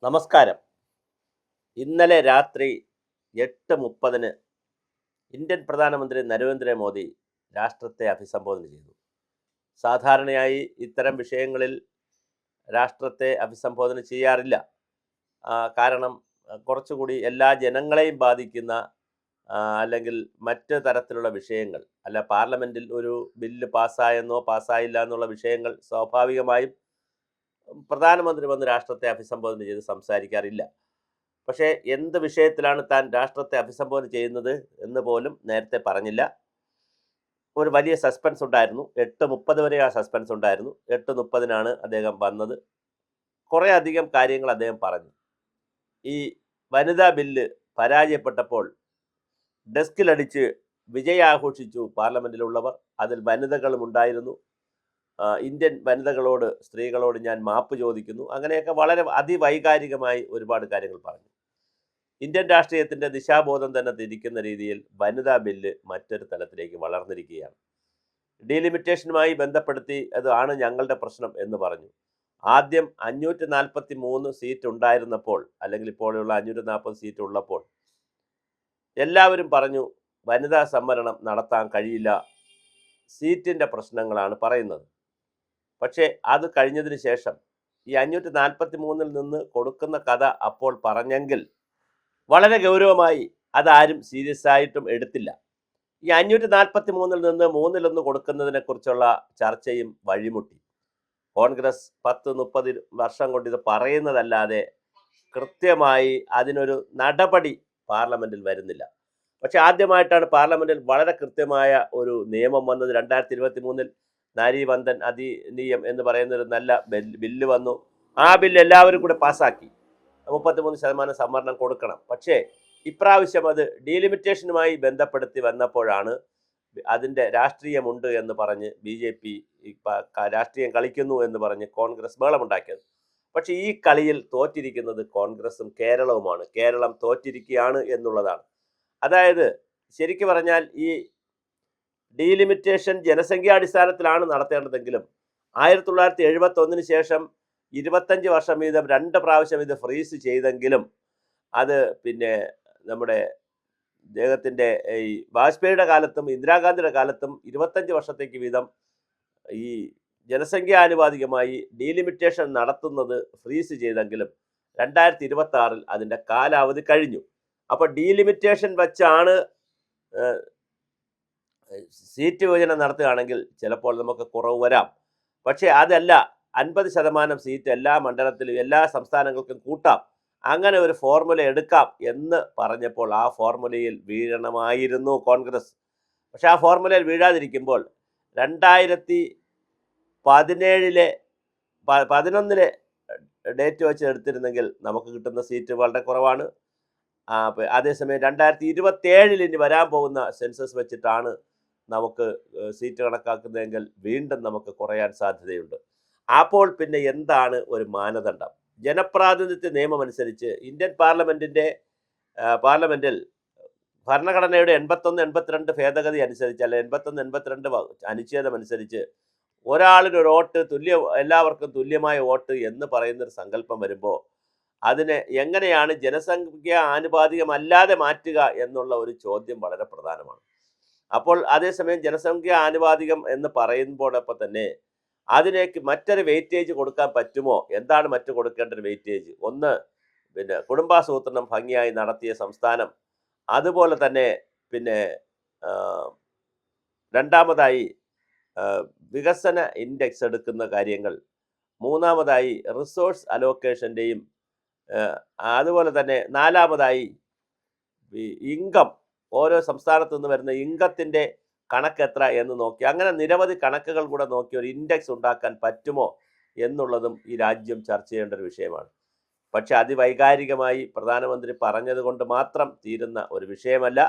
നമസ്കാരം. ഇന്നലെ രാത്രി 8:30 ഇന്ത്യൻ പ്രധാനമന്ത്രി നരേന്ദ്രമോദി രാഷ്ട്രത്തെ അഭിസംബോധന ചെയ്തു. സാധാരണയായി ഇത്തരം വിഷയങ്ങളിൽ രാഷ്ട്രത്തെ അഭിസംബോധന ചെയ്യാറില്ല. കാരണം കുറച്ചുകൂടി എല്ലാ ജനങ്ങളെയും ബാധിക്കുന്ന അല്ലെങ്കിൽ മറ്റ് തരത്തിലുള്ള വിഷയങ്ങൾ, അല്ല പാർലമെൻറ്റിൽ ഒരു ബില്ല് പാസ്സായെന്നോ പാസ്സായില്ല എന്നുള്ള വിഷയങ്ങൾ സ്വാഭാവികമായും പ്രധാനമന്ത്രി വന്ന് രാഷ്ട്രത്തെ അഭിസംബോധന ചെയ്ത് സംസാരിക്കാറില്ല. പക്ഷേ എന്ത് വിഷയത്തിലാണ് താൻ രാഷ്ട്രത്തെ അഭിസംബോധന ചെയ്യുന്നത് എന്ന് പോലും നേരത്തെ പറഞ്ഞില്ല. ഒരു വലിയ സസ്പെൻസ് ഉണ്ടായിരുന്നു. 8:30 വരെ ആ സസ്പെൻസ് ഉണ്ടായിരുന്നു. 8:30 അദ്ദേഹം വന്നത്. കുറേ അധികം കാര്യങ്ങൾ അദ്ദേഹം പറഞ്ഞു. ഈ വനിതാ ബില്ല് പരാജയപ്പെട്ടപ്പോൾ ഡെസ്കിലടിച്ച് വിജയാഘോഷിച്ചു പാർലമെൻറ്റിലുള്ളവർ. അതിൽ വനിതകളും ഉണ്ടായിരുന്നു. ഇന്ത്യൻ വനിതകളോട്, സ്ത്രീകളോട് ഞാൻ മാപ്പ് ചോദിക്കുന്നു, അങ്ങനെയൊക്കെ വളരെ അതിവൈകാരികമായി ഒരുപാട് കാര്യങ്ങൾ പറഞ്ഞു. ഇന്ത്യൻ രാഷ്ട്രീയത്തിൻ്റെ ദിശാബോധം തന്നെ തിരിക്കുന്ന രീതിയിൽ വനിതാ ബില്ല് മറ്റൊരു തലത്തിലേക്ക് വളർന്നിരിക്കുകയാണ്. ഡീലിമിറ്റേഷനുമായി ബന്ധപ്പെടുത്തി അതാണ് ഞങ്ങളുടെ പ്രശ്നം എന്ന് പറഞ്ഞു. ആദ്യം 543 സീറ്റ് ഉണ്ടായിരുന്നപ്പോൾ, അല്ലെങ്കിൽ ഇപ്പോഴുള്ള 540 സീറ്റ് ഉള്ളപ്പോൾ എല്ലാവരും പറഞ്ഞു വനിതാ സംവരണം നടത്താൻ കഴിയില്ല, സീറ്റിൻ്റെ പ്രശ്നങ്ങളാണ് പറയുന്നത്. പക്ഷേ അത് കഴിഞ്ഞതിന് ശേഷം ഈ 543 നിന്ന് കൊടുക്കുന്ന കഥ അപ്പോൾ പറഞ്ഞെങ്കിൽ വളരെ ഗൗരവമായി അതാരും സീരിയസ് ആയിട്ടും എടുത്തില്ല. ഈ 543 നിന്ന് 3 കൊടുക്കുന്നതിനെക്കുറിച്ചുള്ള ചർച്ചയും വഴിമുട്ടി. കോൺഗ്രസ് 10-30 വർഷം കൊണ്ട് ഇത് പറയുന്നതല്ലാതെ കൃത്യമായി അതിനൊരു നടപടി പാർലമെൻറ്റിൽ വരുന്നില്ല. പക്ഷെ ആദ്യമായിട്ടാണ് പാർലമെൻറ്റിൽ വളരെ കൃത്യമായ ഒരു നിയമം വന്നത്. 2023 നാരീവന്ദൻ അധിനിയം എന്ന് പറയുന്നൊരു നല്ല ബില്ല് വന്നു. ആ ബില്ല് എല്ലാവരും കൂടെ പാസ്സാക്കി. 33% സംവരണം കൊടുക്കണം. പക്ഷേ ഇപ്രാവശ്യം അത് ഡീലിമിറ്റേഷനുമായി ബന്ധപ്പെടുത്തി വന്നപ്പോഴാണ് അതിൻ്റെ രാഷ്ട്രീയമുണ്ട് എന്ന് പറഞ്ഞ് BJP രാഷ്ട്രീയം കളിക്കുന്നു എന്ന് പറഞ്ഞ് കോൺഗ്രസ് ബഹളമുണ്ടാക്കിയത്. പക്ഷേ ഈ കളിയിൽ തോറ്റിരിക്കുന്നത് കോൺഗ്രസും കേരളവുമാണ്. കേരളം തോറ്റിരിക്കുകയാണ് എന്നുള്ളതാണ്. അതായത് ശരിക്കു പറഞ്ഞാൽ ഈ ഡീലിമിറ്റേഷൻ ജനസംഖ്യാടിസ്ഥാനത്തിലാണ് നടത്തേണ്ടതെങ്കിലും 1971 ശേഷം 25 വർഷം വീതം 2 പ്രാവശ്യം ഇത് ഫ്രീസ് ചെയ്തെങ്കിലും അത് പിന്നെ നമ്മുടെ അദ്ദേഹത്തിൻ്റെ ഈ വാജ്പേയിയുടെ കാലത്തും ഇന്ദിരാഗാന്ധിയുടെ കാലത്തും 25 വർഷത്തേക്ക് വീതം ഈ ജനസംഖ്യാനുപാതികമായി ഡീലിമിറ്റേഷൻ നടത്തുന്നത് ഫ്രീസ് ചെയ്തെങ്കിലും 2026 അതിൻ്റെ കാലാവധി കഴിഞ്ഞു. അപ്പോൾ ഡീലിമിറ്റേഷൻ വച്ചാണ് സീറ്റ് വിഭജനം നടത്തുകയാണെങ്കിൽ ചിലപ്പോൾ നമുക്ക് കുറവ് വരാം. പക്ഷേ അതല്ല, 50% സീറ്റ് എല്ലാ മണ്ഡലത്തിലും എല്ലാ സംസ്ഥാനങ്ങൾക്കും കൂട്ടാം, അങ്ങനെ ഒരു ഫോർമുല എടുക്കാം എന്ന് പറഞ്ഞപ്പോൾ ആ ഫോർമുലയിൽ വീഴണമായിരുന്നു കോൺഗ്രസ്. പക്ഷെ ആ ഫോർമുലയിൽ വീഴാതിരിക്കുമ്പോൾ 2011 ഡേറ്റ് വെച്ച് എടുത്തിരുന്നെങ്കിൽ നമുക്ക് കിട്ടുന്ന സീറ്റ് വളരെ കുറവാണ്. അതേസമയം 2027 ഇനി വരാൻ പോകുന്ന സെൻസസ് വെച്ചിട്ടാണ് നമുക്ക് സീറ്റ് കണക്കാക്കുന്നതെങ്കിൽ വീണ്ടും നമുക്ക് കുറയാൻ സാധ്യതയുണ്ട്. അപ്പോൾ പിന്നെ എന്താണ് ഒരു മാനദണ്ഡം? ജനപ്രാതിനിധ്യ നിയമം അനുസരിച്ച് ഇന്ത്യൻ പാർലമെൻറ്റിൽ ഭരണഘടനയുടെ 81-82 ഭേദഗതി അനുസരിച്ച്, അല്ല 81-82 അനുച്ഛേദം അനുസരിച്ച് ഒരാളിനൊരു വോട്ട് എല്ലാവർക്കും തുല്യമായ വോട്ട് എന്ന് പറയുന്നൊരു സങ്കല്പം വരുമ്പോൾ അതിനെ എങ്ങനെയാണ് ജനസംഖ്യ ആനുപാതികമല്ലാതെ മാറ്റുക എന്നുള്ള ഒരു ചോദ്യം വളരെ പ്രധാനമാണ്. അപ്പോൾ അതേസമയം ജനസംഖ്യ ആനുപാതികം എന്ന് പറയുമ്പോഴൊപ്പം തന്നെ അതിലേക്ക് മറ്റൊരു വെയിറ്റേജ് കൊടുക്കാൻ പറ്റുമോ? എന്താണ് മറ്റു കൊടുക്കേണ്ട ഒരു വെയിറ്റേജ്? ഒന്ന്, പിന്നെ കുടുംബാസൂത്രണം ഭംഗിയായി നടത്തിയ സംസ്ഥാനം, അതുപോലെ തന്നെ പിന്നെ രണ്ടാമതായി വികസന ഇൻഡെക്സ് എടുക്കുന്ന കാര്യങ്ങൾ, മൂന്നാമതായി റിസോഴ്സ് അലോക്കേഷൻ്റെയും, അതുപോലെ തന്നെ നാലാമതായി ഇൻകം, ഓരോ സംസ്ഥാനത്തു നിന്ന് വരുന്ന ഇൻകത്തിൻ്റെ കണക്ക് എത്ര എന്ന് നോക്കി, അങ്ങനെ നിരവധി കണക്കുകൾ കൂടെ നോക്കി ഒരു ഇൻഡെക്സ് ഉണ്ടാക്കാൻ പറ്റുമോ എന്നുള്ളതും ഈ രാജ്യം ചർച്ച ചെയ്യേണ്ട ഒരു വിഷയമാണ്. പക്ഷെ അതിവൈകാരികമായി പ്രധാനമന്ത്രി പറഞ്ഞത് കൊണ്ട് മാത്രം തീരുന്ന ഒരു വിഷയമല്ല,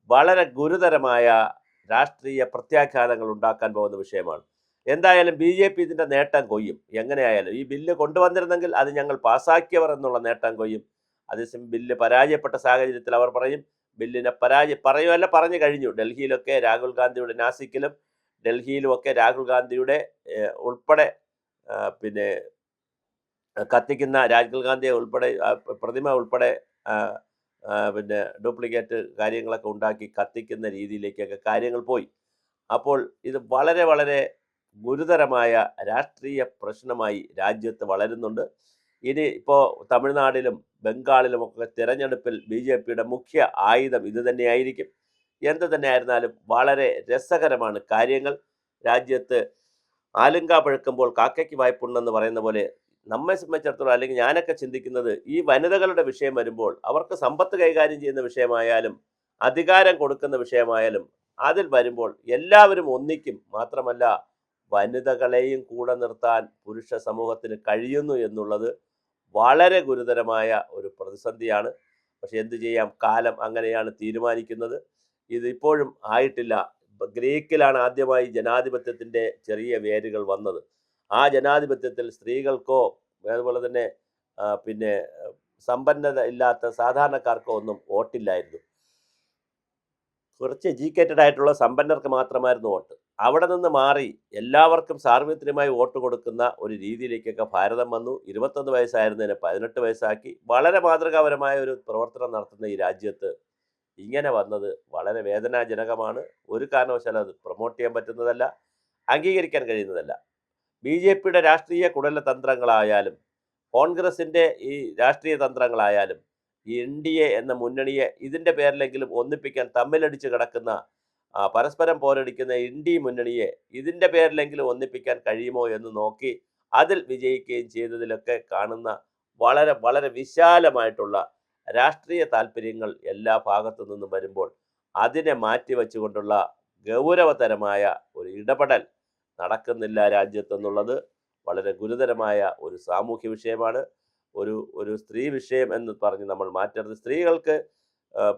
വളരെ ഗുരുതരമായ രാഷ്ട്രീയ പ്രത്യാഘാതങ്ങൾ ഉണ്ടാക്കാൻ പോകുന്ന വിഷയമാണ്. എന്തായാലും BJP ഇതിൻ്റെ നേട്ടം കൊയ്യും. എങ്ങനെയായാലും ഈ ബില്ല് കൊണ്ടുവന്നിരുന്നെങ്കിൽ അത് ഞങ്ങൾ പാസ്സാക്കിയവർ എന്നുള്ള നേട്ടം കൊയ്യും. അതേസമയം ബില്ല് പരാജയപ്പെട്ട സാഹചര്യത്തിൽ അവർ പറയും ബില്ലിനെ പറഞ്ഞു കഴിഞ്ഞു. ഡൽഹിയിലൊക്കെ രാഹുൽ ഗാന്ധിയുടെ, നാസിക്കിലും ഡൽഹിയിലുമൊക്കെ രാഹുൽ ഗാന്ധിയുടെ ഉൾപ്പെടെ പിന്നെ കത്തിക്കുന്ന രാജീവ് ഗാന്ധിയെ ഉൾപ്പെടെ പ്രതിമ ഉൾപ്പെടെ പിന്നെ ഡ്യൂപ്ലിക്കേറ്റ് കാര്യങ്ങളൊക്കെ ഉണ്ടാക്കി കത്തിക്കുന്ന രീതിയിലേക്കൊക്കെ കാര്യങ്ങൾ പോയി. അപ്പോൾ ഇത് വളരെ വളരെ ഗുരുതരമായ രാഷ്ട്രീയ പ്രശ്നമായി രാജ്യത്ത് വളരുന്നുണ്ട്. ഇനി ഇപ്പോൾ തമിഴ്നാടിലും ബംഗാളിലുമൊക്കെ തിരഞ്ഞെടുപ്പിൽ BJPയുടെ മുഖ്യ ആയുധം ഇത് തന്നെയായിരിക്കും. എന്ത് തന്നെയായിരുന്നാലും വളരെ രസകരമാണ് കാര്യങ്ങൾ. രാജ്യത്ത് ആലുങ്ക പഴുക്കുമ്പോൾ കാക്കയ്ക്ക് വായ്പുണ്ടെന്ന് പറയുന്ന പോലെ നമ്മെ സംബന്ധിച്ചിടത്തോളം, അല്ലെങ്കിൽ ഞാനൊക്കെ ചിന്തിക്കുന്നത്, ഈ വനിതകളുടെ വിഷയം വരുമ്പോൾ അവർക്ക് സമ്പത്ത് കൈകാര്യം ചെയ്യുന്ന വിഷയമായാലും അധികാരം കൊടുക്കുന്ന വിഷയമായാലും അതിൽ വരുമ്പോൾ എല്ലാവരും ഒന്നിക്കും. മാത്രമല്ല, വനിതകളെയും കൂടെ നിർത്താൻ പുരുഷ സമൂഹത്തിന് കഴിയുന്നു എന്നുള്ളത് വളരെ ഗുരുതരമായ ഒരു പ്രതിസന്ധിയാണ്. പക്ഷെ എന്ത് ചെയ്യാം, കാലം അങ്ങനെയാണ് തീരുമാനിക്കുന്നത്. ഇതിപ്പോഴും ആയിട്ടില്ല. ഗ്രീക്കിലാണ് ആദ്യമായി ജനാധിപത്യത്തിൻ്റെ ചെറിയ വേരുകൾ വന്നത്. ആ ജനാധിപത്യത്തിൽ സ്ത്രീകൾക്കോ അതുപോലെ തന്നെ പിന്നെ സമ്പന്നത ഇല്ലാത്ത സാധാരണക്കാർക്കോ ഒന്നും വോട്ടില്ലായിരുന്നു. കുറച്ച് എഡ്യൂക്കേറ്റഡ് ആയിട്ടുള്ള സമ്പന്നർക്ക് മാത്രമായിരുന്നു വോട്ട്. അവിടെ നിന്ന് മാറി എല്ലാവർക്കും സാർവത്രികമായി വോട്ട് കൊടുക്കുന്ന ഒരു രീതിയിലേക്കൊക്കെ ഭാരതം വന്നു. 21 വയസ്സായിരുന്നതിനെ 18 വയസ്സാക്കി. വളരെ മാതൃകാപരമായ ഒരു പ്രവർത്തനം നടത്തുന്ന ഈ രാജ്യത്ത് ഇങ്ങനെ വന്നത് വളരെ വേദനാജനകമാണ്. ഒരു കാരണവശാലും അത് പ്രൊമോട്ട് ചെയ്യാൻ പറ്റുന്നതല്ല, അംഗീകരിക്കാൻ കഴിയുന്നതല്ല. BJPയുടെ രാഷ്ട്രീയ കുടലതന്ത്രങ്ങളായാലും കോൺഗ്രസിൻ്റെ ഈ രാഷ്ട്രീയ തന്ത്രങ്ങളായാലും NDA എന്ന മുന്നണിയെ ഇതിൻ്റെ പേരിലെങ്കിലും ഒന്നിപ്പിക്കാൻ തമ്മിലടിച്ച് കിടക്കുന്ന പരസ്പരം പോരടിക്കുന്ന NDA മുന്നണിയെ ഇതിൻ്റെ പേരിലെങ്കിലും ഒന്നിപ്പിക്കാൻ കഴിയുമോ എന്ന് നോക്കി അതിൽ വിജയിക്കുകയും ചെയ്തതിലൊക്കെ കാണുന്ന വളരെ വളരെ വിശാലമായിട്ടുള്ള രാഷ്ട്രീയ താല്പര്യങ്ങൾ എല്ലാ ഭാഗത്തു നിന്നും വരുമ്പോൾ അതിനെ മാറ്റിവെച്ചുകൊണ്ടുള്ള ഗൗരവതരമായ ഒരു ഇടപെടൽ നടക്കുന്നില്ല രാജ്യത്തെന്നുള്ളത് വളരെ ഗുരുതരമായ ഒരു സാമൂഹ്യ വിഷയമാണ്. ഒരു സ്ത്രീ വിഷയം എന്ന് പറഞ്ഞ് നമ്മൾ മാറ്റരുത്. സ്ത്രീകൾക്ക്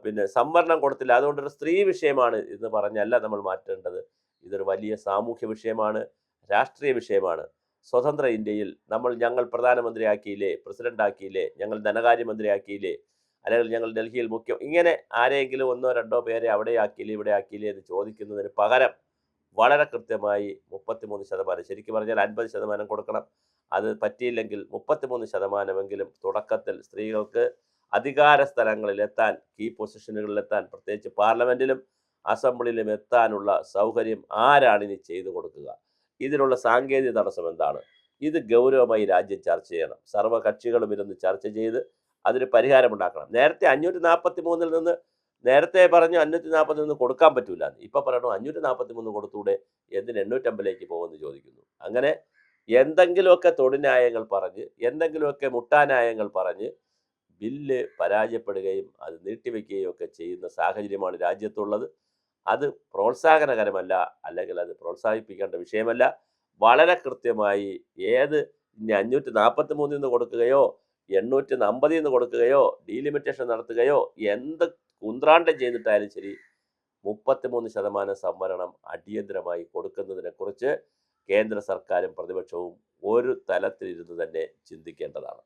പിന്നെ സംവരണം കൊടുത്തില്ല, അതുകൊണ്ടൊരു സ്ത്രീ വിഷയമാണ് എന്ന് പറഞ്ഞല്ല നമ്മൾ മാറ്റേണ്ടത്. ഇതൊരു വലിയ സാമൂഹ്യ വിഷയമാണ്, രാഷ്ട്രീയ വിഷയമാണ്. സ്വതന്ത്ര ഇന്ത്യയിൽ ഞങ്ങൾ പ്രധാനമന്ത്രിയാക്കിയില്ലേ, പ്രസിഡൻ്റാക്കിയില്ലേ, ഞങ്ങൾ ധനകാര്യമന്ത്രിയാക്കിയില്ലേ, അല്ലെങ്കിൽ ഞങ്ങൾ ഡൽഹിയിൽ ഇങ്ങനെ ആരെങ്കിലും 1-2 പേരെ അവിടെ ആക്കിയില്ലേ ഇവിടെ ആക്കിയില്ലേ എന്ന് ചോദിക്കുന്നതിന് പകരം വളരെ കൃത്യമായി 33%, ശരിക്കും പറഞ്ഞാൽ 50% കൊടുക്കണം. അത് പറ്റിയില്ലെങ്കിൽ 33%മെങ്കിലും തുടക്കത്തിൽ സ്ത്രീകൾക്ക് അധികാര സ്ഥലങ്ങളിലെത്താൻ, കീ പൊസിഷനുകളിലെത്താൻ, പ്രത്യേകിച്ച് പാർലമെൻറ്റിലും അസംബ്ലിയിലും എത്താനുള്ള സൗകര്യം ആരാണിനി ചെയ്തു കൊടുക്കുക? ഇതിനുള്ള സാങ്കേതിക തടസ്സം എന്താണ്? ഇത് ഗൗരവമായി രാജ്യം ചർച്ച ചെയ്യണം. സർവ്വകക്ഷികളും ഇരുന്ന് ചർച്ച ചെയ്ത് അതിന് പരിഹാരമുണ്ടാക്കണം. നേരത്തെ 543 നിന്ന് നേരത്തെ പറഞ്ഞു 540 നിന്ന് കൊടുക്കാൻ പറ്റൂല, ഇപ്പം പറയണോ 543 കൊടുത്തൂടെ, എന്തിന് 850ലേക്ക് പോകുമെന്ന് ചോദിക്കുന്നു. അങ്ങനെ എന്തെങ്കിലുമൊക്കെ തൊടുന്യായങ്ങൾ പറഞ്ഞ്, എന്തെങ്കിലുമൊക്കെ മുട്ടാന്യായങ്ങൾ പറഞ്ഞ് ബില്ല് പരാജയപ്പെടുകയും അത് നീട്ടിവെക്കുകയും ഒക്കെ ചെയ്യുന്ന സാഹചര്യമാണ് രാജ്യത്തുള്ളത്. അത് പ്രോത്സാഹനകരമല്ല, അല്ലെങ്കിൽ അത് പ്രോത്സാഹിപ്പിക്കേണ്ട വിഷയമല്ല. വളരെ കൃത്യമായി ഇനി 543 നിന്ന് കൊടുക്കുകയോ 850 നിന്ന് കൊടുക്കുകയോ ഡീലിമിറ്റേഷൻ നടത്തുകയോ എന്ത് കുന്ത്രാണ്ടം ചെയ്തിട്ടായാലും ശരി 33% സംവരണം അടിയന്തരമായി കൊടുക്കുന്നതിനെക്കുറിച്ച് കേന്ദ്ര സർക്കാരും പ്രതിപക്ഷവും ഒരു തലത്തിലിരുന്ന് തന്നെ ചിന്തിക്കേണ്ടതാണ്.